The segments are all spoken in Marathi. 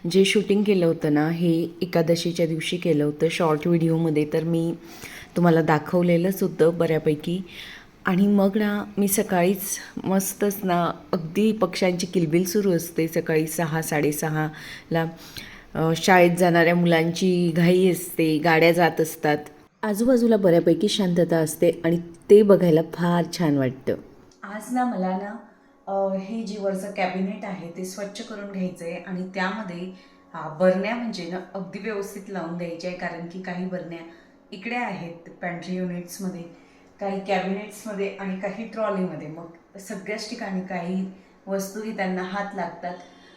जे शूटिंग केलं होतं ना, हे एकादशीच्या दिवशी केलं होतं शॉर्ट व्हिडिओमध्ये. तर मी तुम्हाला दाखवलेलंच होतं बऱ्यापैकी. आणि मग ना मी सकाळीच मस्तच ना, अगदी पक्ष्यांची किलबिल सुरू असते सकाळी 6:30-6:30ला. शाळेत जाणाऱ्या मुलांची घाई असते, गाड्या जात असतात, आजूबाजूला बऱ्यापैकी शांतता असते आणि ते बघायला फार छान वाटतं. आज ना मला ना हे जे वरचं कॅबिनेट आहे ते स्वच्छ करून घ्यायचं आहे आणि त्यामध्ये बरण्या म्हणजे ना अगदी व्यवस्थित लावून द्यायच्या आहे. कारण की काही बरण्या इकडे आहेत पॅन्ट्री युनिट्समध्ये, काही कॅबिनेट्समध्ये आणि काही ट्रॉलीमध्ये. मग सगळ्याच ठिकाणी काही वस्तूही त्यांना हात लागतात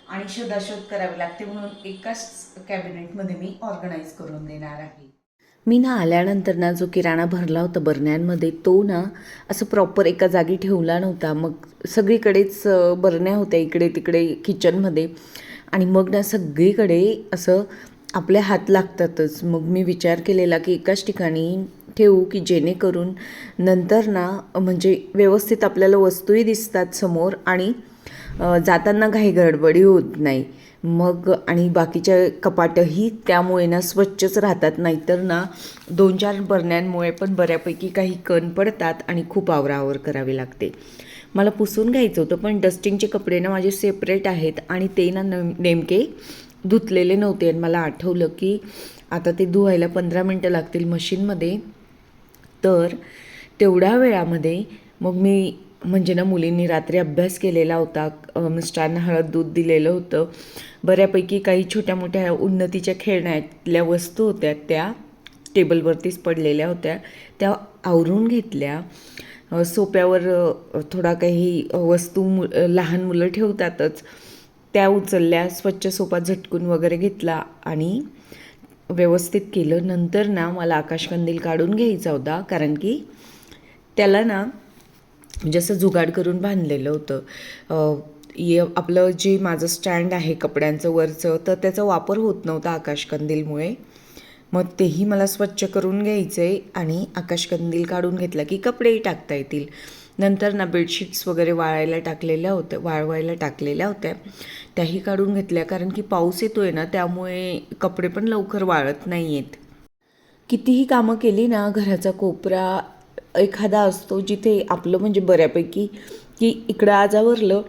आणि शोधाशोध करावी लागते, म्हणून एकाच कॅबिनेटमध्ये मी ऑर्गनाईज करून देणार आहे. मी ना आल्यानंतर ना जो किराणा भरला होता बरण्यांमध्ये तो ना असं प्रॉपर एका जागी ठेवला नव्हता. मग सगळीकडेच बरण्या होत्या इकडे तिकडे किचनमध्ये आणि मग ना सगळीकडे असं आपले हात लागतातच. मग मी विचार केलेला की एकाच ठिकाणी ठेवू की जेणेकरून नंतर ना म्हणजे व्यवस्थित आपल्याला वस्तूही दिसतात समोर आणि जाताना घाई गडबडी होत नाही. मग आणि बाकीच्या कपाटही त्यामुळे ना स्वच्छच राहतात. नाहीतर ना 2-4 बरण्यांमुळे पण बऱ्यापैकी काही कण पडतात आणि खूप आवराआवर करावी लागते. मला पुसून घ्यायचं होतं पण डस्टिंगचे कपडे ना माझे सेपरेट आहेत आणि ते ना नेमके धुतलेले नव्हते आणि मला आठवलं की आता ते धुवायला 15 मिनटं लागतील मशीनमध्ये. तर तेवढ्या वेळामध्ये मग मी म्हणजे ना मुलींनी रात्री अभ्यास केलेला होता, मिस्टरांना हळद दूध दिलेलं होतं, बऱ्यापैकी काही छोट्या मोठ्या उन्नतीच्या खेळण्यातल्या वस्तू होत्या त्या टेबलवरतीच पडलेल्या होत्या, त्या आवरून घेतल्या. सोप्यावर थोडा काही वस्तू लहान मुलं ठेवतातच त्या उचलल्या, स्वच्छ सोपा झटकून वगैरे घेतला आणि व्यवस्थित केलं. नंतर ना मला आकाशकंदील काढून घ्यायचा होता कारण की त्याला ना म्हणजे असं जुगाड करून बांधलेलं होतं. आपलं जे माझं स्टँड आहे कपड्यांचं वरचं, तर त्याचा वापर होत नव्हता आकाशकंदीलमुळे. मग तेही मला स्वच्छ करून घ्यायचं आहे आणि आकाशकंदील काढून घेतला की कपडेही टाकता येतील. नंतर ना बेडशीट्स वगैरे वाळवायला टाकलेल्या होत्या त्याही काढून घेतल्या. कारण की पाऊस येतो आहे ना त्यामुळे कपडे पण लवकर वाळत नाही आहेत. कितीही कामं केली ना घराचा कोपरा एखादा असतो जिथे आपलं म्हणजे बऱ्यापैकी की इकडं आज आवरलं,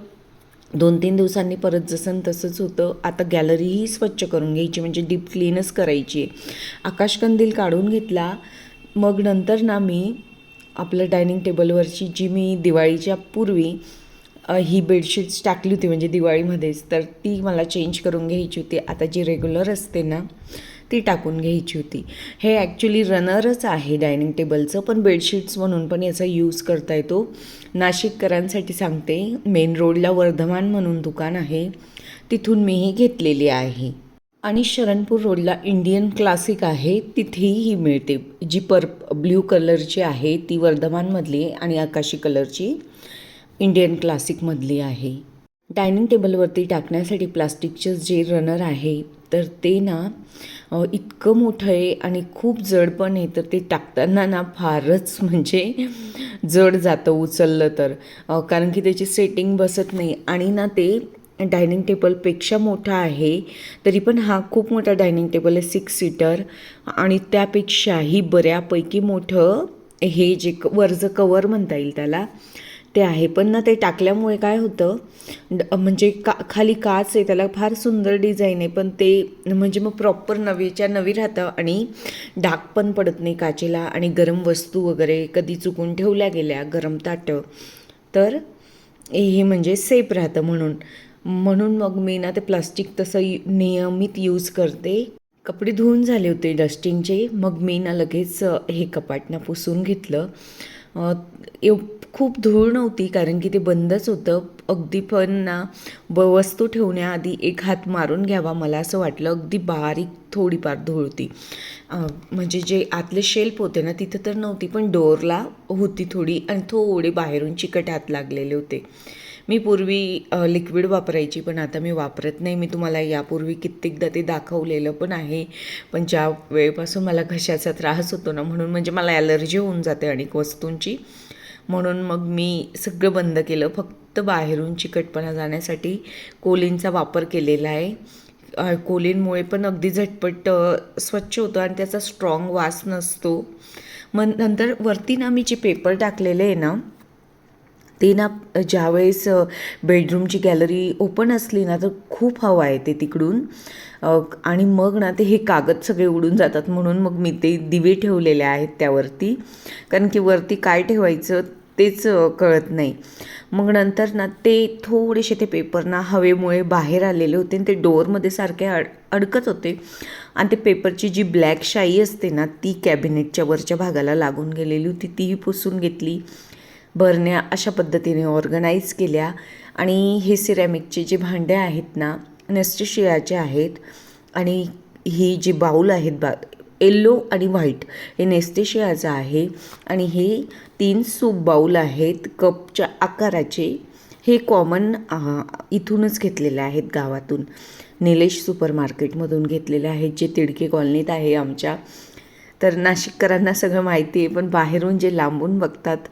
2-3 दिवसांनी परत जसं तसंच होतं. आता गॅलरीही स्वच्छ करून घ्यायची म्हणजे डीप क्लीनच करायची आहे. आकाशकंदील काढून घेतला. मग नंतर ना मी आपलं डायनिंग टेबलवरची जी मी दिवाळीच्या पूर्वी ही बेडशीट्स टाकली होती म्हणजे दिवाळीमध्येच, तर ती मला चेंज करून घ्यायची होती. आता जी रेग्युलर असते ना ती टाकून घ्यायची होती. हे ॲक्च्युली रनरच आहे डायनिंग टेबलचं, पण बेडशीट्स म्हणून पण याचा यूज करता येतो. नाशिककरांसाठी सांगते, मेन रोडला वर्धमान म्हणून दुकान आहे, तिथून मी ही घेतलेली आहे. आणि शरणपूर रोडला इंडियन क्लासिक आहे, तिथेही ही मिळते. जी ब्ल्यू कलरची आहे ती वर्धमानमधली आणि आकाशी कलरची इंडियन क्लासिकमधली आहे. डायनिंग टेबलवरती टाकण्यासाठी प्लास्टिकचं जे रनर आहे तर ते ना इतकं मोठं आहे आणि खूप जड पण आहे. तर ते टाकताना ना फारच म्हणजे जड जातं उचललं तर, कारण की त्याची सेटिंग बसत नाही. आणि ना ते डायनिंग टेबलपेक्षा मोठा आहे, तरी पण हा खूप मोठा डायनिंग टेबल आहे 6 सीटर आणि त्यापेक्षाही बऱ्यापैकी मोठं हे जे वरचं कवर म्हणता येईल त्याला ते आहे. पण ना ते टाकल्यामुळे काय होतं म्हणजे खाली काच आहे, त्याला फार सुंदर डिझाईन आहे, पण ते म्हणजे मग प्रॉपर नवीच्या नवी राहतं आणि डाग पण पडत नाही काचेला. आणि गरम वस्तू वगैरे कधी चुकून ठेवल्या गेल्या, गरम ताटं, तर हे म्हणजे सेफ राहतं. म्हणून मग मी ना ते प्लास्टिक तसं नियमित यूज करते. कपडे धुवून झाले होते डस्टिंगचे, मग मी ना लगेच हे कपाट ना पुसून घेतलं. खूप धूळ नव्हती कारण की ते बंदच होतं अगदी, पण ना वस्तू ठेवण्याआधी एक हात मारून घ्यावा मला असं वाटलं. अगदी बारीक थोडीफार धूळ होती, म्हणजे जे आतले शेल्फ होते ना तिथं तर नव्हती, पण डोअरला होती थोडी आणि थोडे बाहेरून चिकट हात लागलेले होते. मी पूर्वी लिक्विड वापरायची, पण आता मी वापरत नाही. मी तुम्हाला यापूर्वी कित्येकदा ते दाखवलेलं पण आहे. पण ज्या वेळेपासून मला घशाचा त्रास होतो ना, म्हणून म्हणजे मला ॲलर्जी होऊन जाते अनेक वस्तूंची, म्हणून मग मी सगळं बंद केलं. फक्त बाहेरून चिकटपणा जाण्यासाठी कोलिनचा वापर केलेला आहे. कोलीनमुळे पण अगदी झटपट स्वच्छ होतं आणि त्याचा स्ट्रॉंग वास नसतो. मग नंतर वरती ना मी जे पेपर टाकलेले आहे ना ते ना ज्यावेळेस बेडरूमची गॅलरी ओपन असली ना तर खूप हवा येते तिकडून आणि मग ना ते हे कागद सगळे उडून जातात. म्हणून मग मी ते दिवे ठेवलेले आहेत त्यावरती, कारण की वरती काय ठेवायचं तेच कळत नाही. मग नंतर ना ते थोडेसे ते पेपर ना हवेमुळे बाहेर आलेले होते आणि ते डोअरमध्ये सारखे अडकत होते आणि ते पेपरची जी ब्लॅक शाई असते ना ती कॅबिनेटच्या वरच्या भागाला लागून गेलेली होती, तीही पुसून घेतली. बरण्या अशा पद्धतीने ऑर्गनाईज केल्या आणि हे सिरॅमिकचे जे भांडे आहेत ना नेस्टेशियाचे आहेत आणि ही जी बाऊल आहेत येल्लो आणि व्हाईट हे नेस्टेशियाचं आहे आणि हे 3 सूप बाऊल आहेत कपच्या आकाराचे. हे कॉमन इथूनच घेतलेले आहेत गावातून, निलेश सुपर मार्केटमधून घेतलेले आहेत जे तिडके कॉलनीत आहे आमच्या. तर नाशिककरांना सगळं माहिती आहे, पण बाहेरून जे लांबून बघतात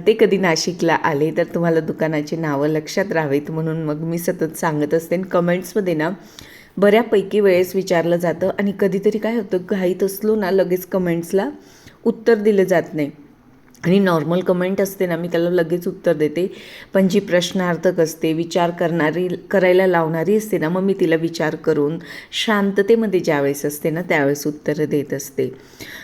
ते कधी नाशिकला आले तर तुम्हाला दुकानाची नावं लक्षात राहावीत म्हणून मग मी सतत सांगत असते. आणि कमेंट्समध्ये ना बऱ्यापैकी वेळेस विचारलं जातं आणि कधीतरी काय होतं घाईत असलो ना लगेच कमेंट्सला उत्तर दिलं जात नाही आणि नॉर्मल कमेंट असते ना मी त्याला लगेच उत्तर देते, पण जी प्रश्नार्थक असते विचार करायला लावणारी असते ना मग मी तिला विचार करून शांततेमध्ये ज्यावेळेस असते ना त्यावेळेस उत्तरं देत असते.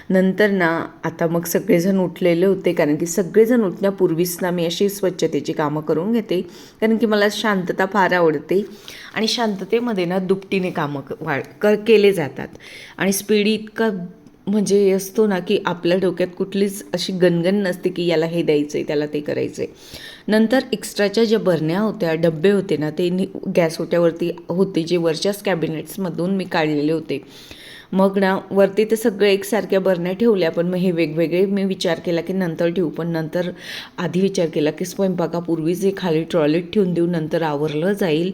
नंतर ना आता मग सगळेजण उठलेले होते, कारण की सगळेजण उठण्यापूर्वीच ना मी अशी स्वच्छतेची कामं करून घेते, कारण की मला शांतता फार आवडते आणि शांततेमध्ये ना दुपटीने कामं केले जातात. आणि स्पीड इतका म्हणजे असतो ना की आपल्या डोक्यात कुठलीच अशी गणगण नसते की याला हे द्यायचं आहे त्याला ते करायचं आहे. नंतर एक्स्ट्राच्या ज्या बरण्या होत्या डब्बे होते ना ते गॅस ओट्यावरती होते जे वरच्याच कॅबिनेट्समधून मी काढलेले होते. मग ना वरती ते सगळे एकसारख्या बरण्या ठेवल्या, पण मग हे वेगवेगळे मी विचार केला की नंतर ठेवू, पण नंतर आधी विचार केला की स्वयंपाकापूर्वीच हे खाली ट्रॉलीत ठेवून देऊ, नंतर आवरलं जाईल.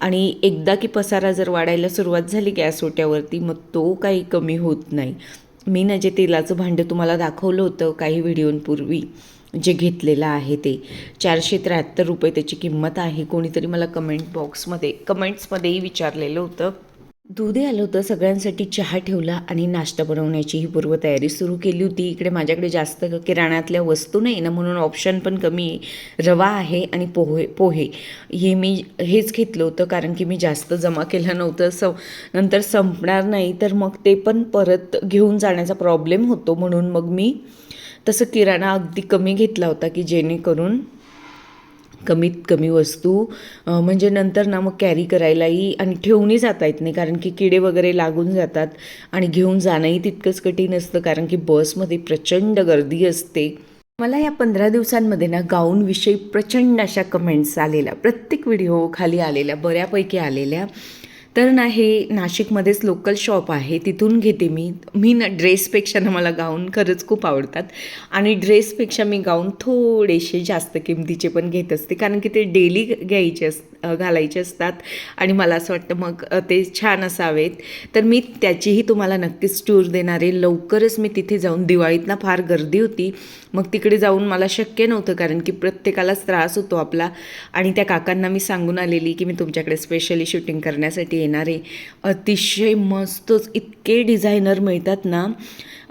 आणि एकदा की पसारा जर वाढायला सुरुवात झाली गॅस ओट्यावरती मग तो काही कमी होत नाही. मी ना जे तेलाचं भांडं तुम्हाला दाखवलं होतं काही व्हिडिओंपूर्वी जे घेतलेलं आहे ते 473 रुपये त्याची किंमत आहे. कोणीतरी मला कमेंट्समध्येही विचारलेलं होतं. दूधही आलं होतं, सगळ्यांसाठी चहा ठेवला आणि नाश्ता बनवण्याची ही पूर्वतयारी सुरू केली होती. इकडे माझ्याकडे जास्त किराणातल्या वस्तू नाही ना म्हणून ऑप्शन पण कमी आहे. रवा आहे आणि पोहे हे मी हेच घेतलं होतं, कारण की मी जास्त जमा केलं नव्हतं. नंतर संपणार नाही तर मग ते पण परत घेऊन जाण्याचा प्रॉब्लेम होतो, म्हणून मग मी तसं किराणा अगदी कमी घेतला होता की जेणेकरून कमीत कमी वस्तू म्हणजे नंतर ना मग कॅरी करायलाही आणि ठेवूनही जाता येत नाही, कारण की किडे वगैरे लागून जातात आणि घेऊन जाणंही तितकंच कठीण असतं, कारण की बसमध्ये प्रचंड गर्दी असते. मला या 15 दिवसांमध्ये ना गाऊनविषयी प्रचंड अशा कमेंट्स आलेल्या, प्रत्येक व्हिडिओ खाली आलेल्या, बऱ्यापैकी आलेल्या. तर ना हे नाशिकमध्येच लोकल शॉप आहे, तिथून घेते मी ना ड्रेसपेक्षा ना मला गाऊन खरंच खूप आवडतात आणि ड्रेसपेक्षा मी गाऊन थोडेसे जास्त किमतीचे पण घेत असते, कारण की ते डेली घालायचे असतात आणि मला असं वाटतं मग ते छान असावेत. तर मी त्याचीही तुम्हाला नक्कीच टूर देणार आहे लवकरच. मी तिथे जाऊन, दिवाळीत फार गर्दी होती मग तिकडे जाऊन मला शक्य नव्हतं, कारण की प्रत्येकालाच त्रास होतो आपला. आणि त्या काकांना मी सांगून आलेली की मी तुमच्याकडे स्पेशली शूटिंग करण्यासाठी येणार आहे. अतिशय मस्तच इतके डिझायनर मिळतात ना,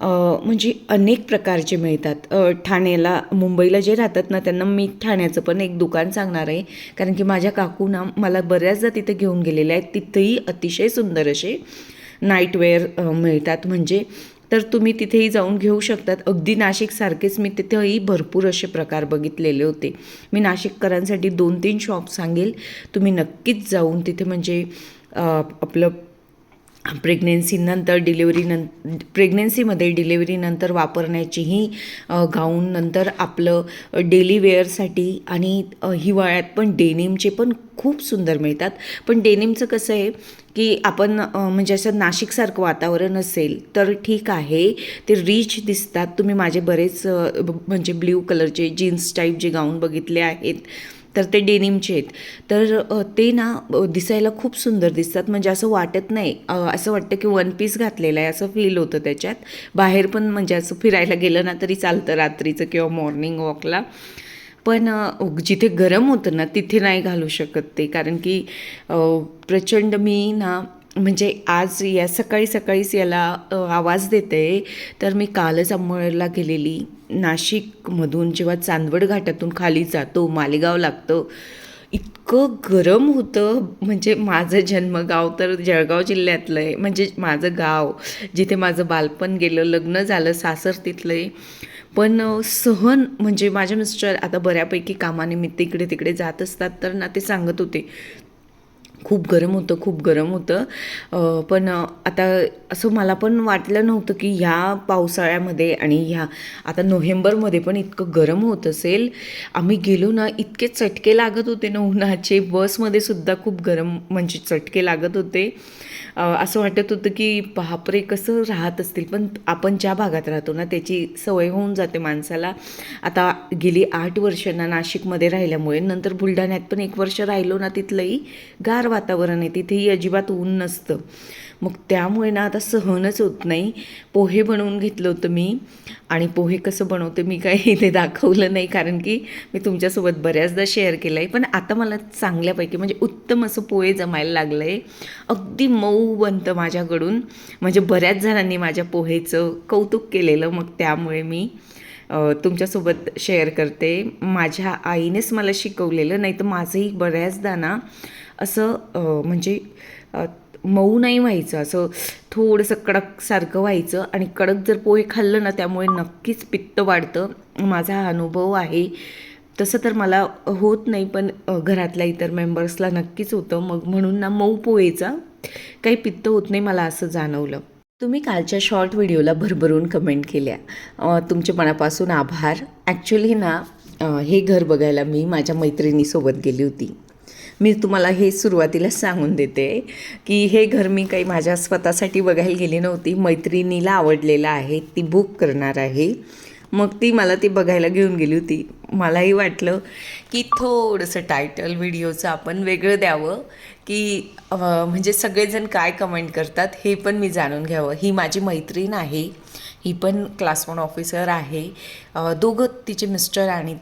म्हणजे अनेक प्रकारचे मिळतात. ठाण्याला, मुंबईला जे राहतात ना त्यांना मी ठाण्याचं पण एक दुकान सांगणार आहे, कारण की माझ्या काकू ना मला बऱ्याचदा तिथे घेऊन गेलेल्या आहेत. तिथेही अतिशय सुंदर असे नाईटवेअर मिळतात म्हणजे, तर तुम्ही तिथेही जाऊन घेऊ शकतात. अगदी नाशिकसारखेच मी तिथेही भरपूर असे प्रकार बघितलेले होते. मी नाशिककरांसाठी 2-3 शॉप सांगेल, तुम्ही नक्कीच जाऊन तिथे म्हणजे आपलं प्रेग्नेन्सीमध्ये डिलेवरीनंतर वापरण्याचीही गाऊन, नंतर आपलं डेली वेअरसाठी आणि हिवाळ्यात पण डेनिमचे पण खूप सुंदर मिळतात. पण डेनिमचं कसं आहे की आपण म्हणजे असं नाशिकसारखं वातावरण असेल तर ठीक आहे, ते रिच दिसतात. तुम्ही माझे बरेच म्हणजे ब्ल्यू कलरचे जीन्स टाईप जे गाऊन बघितले आहेत तर ते डेनिमचे आहेत. तर ते ना दिसायला खूप सुंदर दिसतात, म्हणजे असं वाटत नाही, असं वाटतं की वन पीस घातलेलं आहे असं फील होतं त्याच्यात. बाहेर पण म्हणजे असं फिरायला गेलं ना तरी चालतं रात्रीचं किंवा मॉर्निंग वॉकला. पण जिथे गरम होतं ना तिथे नाही घालू शकत ते, कारण की प्रचंड मी ना म्हणजे आज या सकाळी सकाळीच याला आवाज देते. तर मी कालच अंमळला गेलेली. नाशिकमधून जेव्हा चांदवड घाटातून खाली जातो, मालेगाव लागतं, इतकं गरम होतं. म्हणजे माझं जन्मगाव तर जळगाव जिल्ह्यातलं आहे, म्हणजे माझं गाव जिथे माझं बालपण गेलं, लग्न झालं, सासर तिथलं आहे. पण सहन म्हणजे माझे मिस्टर आता बऱ्यापैकी कामानिमित्त इकडे तिकडे जात असतात, तर ना ते सांगत होते खूप गरम होतं, खूप गरम होतं. पण आता असं मला पण वाटलं नव्हतं की ह्या पावसाळ्यामध्ये आणि ह्या आता नोव्हेंबरमध्ये पण इतकं गरम होत असेल. आम्ही गेलो ना, इतके चटके लागत होते ना उन्हाचे. बसमध्ये सुद्धा खूप गरम म्हणजे चटके लागत होते. असं वाटत होतं की बापरे कसं राहत असतील. पण आपण ज्या भागात राहतो ना त्याची सवय होऊन जाते माणसाला. आता गेली 8 वर्ष ना नाशिकमध्ये राहिल्यामुळे, नंतर बुलढाण्यात पण 1 वर्ष राहिलो ना, तिथलंही गार वातावरण आहे, तिथेही अजिबात ऊन नसतं. मग त्यामुळे ना आता सहनच होत नाही. पोहे बनवून घेतलं होतं मी, आणि पोहे कसं बनवते मी काही इथे दाखवलं नाही, कारण की मी तुमच्यासोबत बऱ्याचदा शेअर केलं आहे. पण आता मला चांगल्यापैकी म्हणजे उत्तम असं पोहे जमायला लागलं आहे. अगदी मऊ बनतं माझ्याकडून. म्हणजे बऱ्याच जणांनी माझ्या पोहेचं कौतुक केलेलं, मग त्यामुळे मी तुमच्यासोबत शेअर करते. माझ्या आईनेच मला शिकवलेलं, नाही तर माझंही बऱ्याचदा ना असं म्हणजे मऊ नाही व्हायचं, असं थोडंसं कडकसारखं व्हायचं. आणि कडक जर पोहे खाल्लं ना त्यामुळे नक्कीच पित्त वाढतं. माझा हा अनुभव आहे. तसं तर मला होत नाही, पण घरातल्या इतर मेंबर्सला नक्कीच होतं. मग म्हणून ना मऊ पोहेचा काही पित्त होत नाही मला असं जाणवलं. तुम्ही कालच्या शॉर्ट व्हिडिओला भरभरून कमेंट केल्या, तुमच्या मनापासून आभार. ॲक्च्युली ना हे घर बघायला मी माझ्या मैत्रिणीसोबत गेली होती. मी तुम्हाला हे सुरुवातीलाच सांगून देते की हे घर मी काही माझ्या स्वतःसाठी बघायला गेली नव्हती. मैत्रिणीला आवडलेलं आहे, ती बुक करणार आहे, मग ती मला ती बघायला घेऊन गेली होती. मलाही वाटलं की थोडंसं टायटल व्हिडिओचं आपण वेगळं द्यावं, की म्हणजे सगळेजण काय कमेंट करतात हे पण मी जाणून घ्यावं. ही माझी मैत्रीण आहे, ही पण क्लास 1 ऑफिसर आहे. दोघं तिचे मिस्टर आणि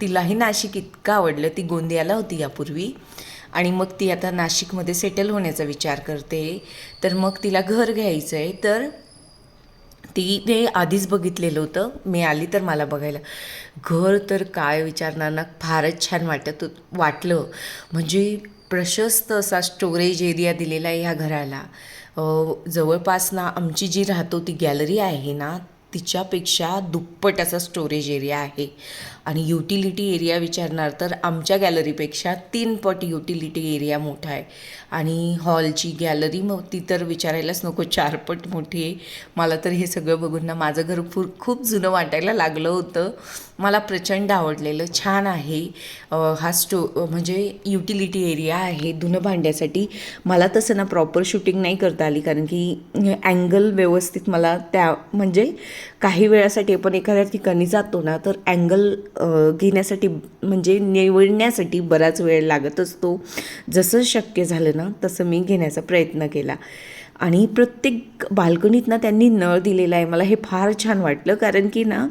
तिलाही नाशिक इतकं आवडलं. ती गोंदियाला होती यापूर्वी, आणि मग ती आता नाशिकमध्ये सेटल होण्याचा विचार करते. तर मग तिला घर घ्यायचं आहे. तर तिने आधीच बघितलेलं होतं, मी आली तर मला बघायला. घर तर काय विचारणार ना, फारच छान वाटलं. म्हणजे प्रशस्त असा स्टोरेज एरिया दिलेला आहे ह्या घराला. जवळपास ना आमची जी राहतो ती गॅलरी आहे ना, तिच्यापेक्षा दुप्पट असा स्टोरेज एरिया आहे. आणि युटिलिटी एरिया विचारणार तर आमच्या गॅलरीपेक्षा 3 पट युटिलिटी एरिया मोठा आहे. आणि हॉलची गॅलरी मग ती तर विचारायलाच नको, 4 पट मोठी आहे. मला तर हे सगळं बघून ना माझं घर खूप जुनं वाटायला लागलं होतं. मला प्रचंड आवडलेलं, छान आहे. हा म्हणजे युटिलिटी एरिया आहे धुणं भांड्यासाठी. मला तसं ना प्रॉपर शूटिंग नाही करता आली, कारण की अँगल व्यवस्थित मला म्हणजे काही वेळासाठी आपण एखाद्या ठिकाणी जातो ना, तर अँगल घेण्यासाठी म्हणजे निवडण्यासाठी बराच वेळ लागत असतो. जसं शक्य झालं ना तसं मी घेण्याचा प्रयत्न केला. आणि प्रत्येक बाल्कनीत ना त्यांनी नळ दिलेला आहे. मला हे फार छान वाटलं, कारण की ना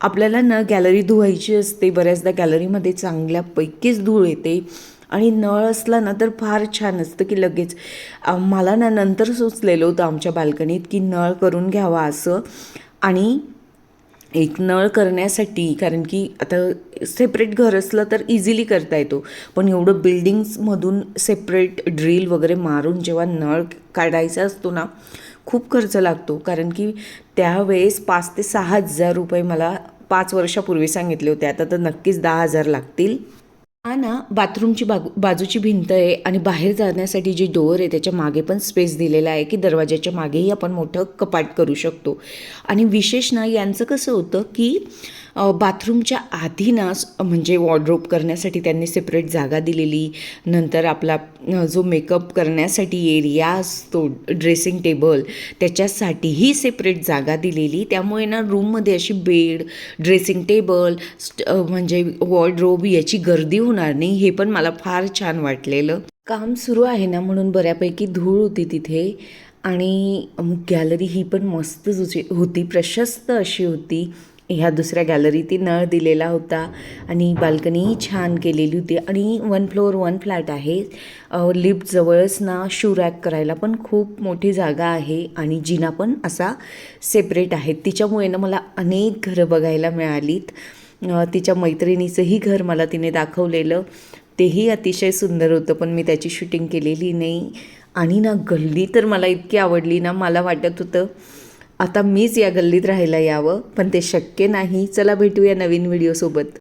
आपल्याला ना गॅलरी धुवायची असते. बऱ्याचदा गॅलरीमध्ये चांगल्यापैकीच धूळ येते, आणि नळ असला ना तर फार छान असतं की लगेच. मला ना नंतर सुचलेलं होतं आमच्या बाल्कनीत की नळ करून घ्यावा असं. आणि एक नळ करण्यासाठी, कारण की आता सेपरेट घर असलं तर इझिली करता येतो, पण एवढं बिल्डिंग्समधून सेपरेट ड्रिल वगैरे मारून जेव्हा नळ काढायचा असतो ना, खूप खर्च लागतो. कारण की त्यावेळेस 5 ते 6 हजार रुपये मला 5 वर्षापूर्वी सांगितले होते. आता तर नक्कीच 10,000 लागतील. हा ना बाथरूमची बाजूची भिंत आहे, आणि बाहेर जाण्यासाठी जे डोअर आहे त्याच्या मागे पण स्पेस दिलेला आहे की दरवाजाच्या मागेही आपण मोठं कपाट करू शकतो. आणि विशेष ना यांचं कसं होतं की बाथरूमच्या आधी ना म्हणजे वॉर्डरोब करण्यासाठी त्यांनी सेपरेट जागा दिलेली. नंतर आपला जो मेकअप करण्यासाठी एरिया असतो, ड्रेसिंग टेबल, त्याच्यासाठीही सेपरेट जागा दिलेली. त्यामुळे ना रूममध्ये अशी बेड, ड्रेसिंग टेबल, म्हणजे वॉर्डरोब याची गर्दी होणार नाही. हे पण मला फार छान वाटलेलं. काम सुरू आहे ना म्हणून बऱ्यापैकी धूळ होती तिथे. आणि गॅलरी ही पण मस्त होती, प्रशस्त अशी होती. ह्या दुसऱ्या गॅलरीत नळ दिलेला होता आणि बाल्कनी छान केलेली होती आणि 1 फ्लोअर 1 फ्लॅट आहे. लिफ्टजवळच ना शू रॅक करायला पण खूप मोठी जागा आहे आणि जिना पण असा सेपरेट आहे. तिच्यामुळे ना मला अनेक घरं बघायला मिळालीत. तिच्या मैत्रिणीचंही घर मला तिने दाखवलेलं, तेही अतिशय सुंदर होतं, पण मी त्याची शूटिंग केलेली नाही. आणि ना गल्ली तर मला इतकी आवडली ना, मला वाटत होतं आता मीच या गल्लीत राहायला यावं, पण ते शक्य नाही. चला भेटूया नवीन व्हिडिओसोबत.